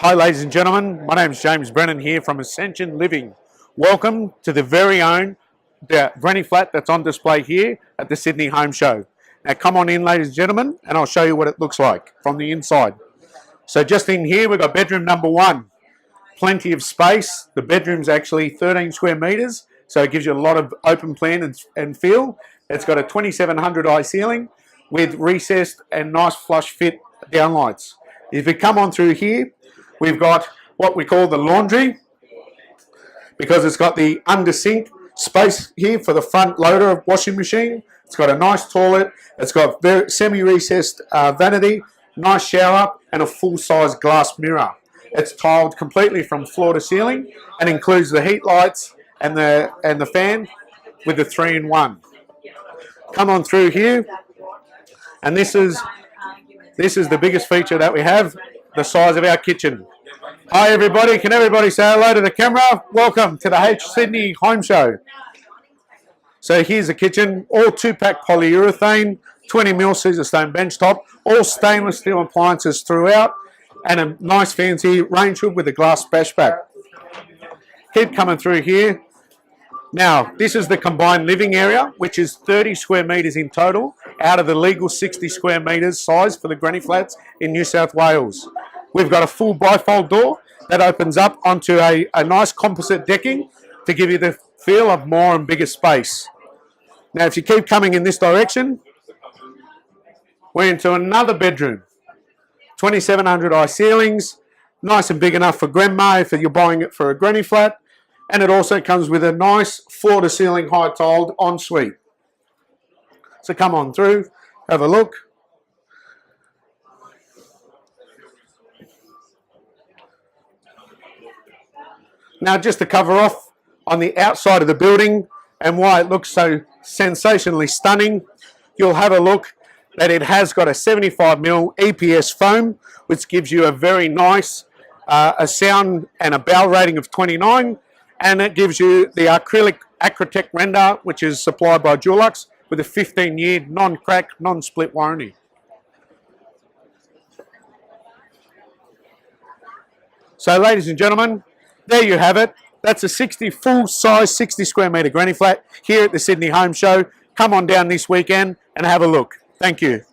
Hi ladies and gentlemen, my name is James Brennan here from Ascension Living. Welcome to the very own granny flat that's on display here at the Sydney Home Show. Now come on in ladies and gentlemen and I'll show you what it looks like from the inside. So just in here we've got bedroom number one. Plenty of space. The bedroom's actually 13 square metres, so it gives you a lot of open plan and feel. It's got a 2700 high ceiling with recessed and nice flush fit downlights. If you come on through here, we've got what we call the laundry, because it's got the under sink space here for the front loader washing machine. It's got a nice toilet. It's got very semi-recessed vanity, nice shower, and a full-size glass mirror. It's tiled completely from floor to ceiling and includes the heat lights and the fan with the 3-in-1. Come on through here, and this is the biggest feature that we have, the size of our kitchen. Hi everybody, can everybody say hello to the camera? Welcome to the Sydney Home Show. So here's the kitchen, all 2-pack polyurethane, 20mm Caesarstone benchtop, all stainless steel appliances throughout, and a nice fancy range hood with a glass splashback. Keep coming through here. Now, this is the combined living area, which is 30 square metres in total, out of the legal 60 square metres size for the granny flats in New South Wales. We've got a full bi-fold door that opens up onto a nice composite decking to give you the feel of more and bigger space. Now, if you keep coming in this direction, we're into another bedroom. 2700 high ceilings, nice and big enough for grandma if you're buying it for a granny flat. And it also comes with a nice floor-to-ceiling high-tiled ensuite. So come on through, have a look. Now just to cover off on the outside of the building and why it looks so sensationally stunning, you'll have a look that it has got a 75mm EPS foam, which gives you a very nice a sound and a bell rating of 29. And it gives you the acrylic Acrotec render, which is supplied by Dulux, with a 15-year non-crack, non-split warranty. So ladies and gentlemen, there you have it. That's a full-size 60 square metre granny flat here at the Sydney Home Show. Come on down this weekend and have a look. Thank you.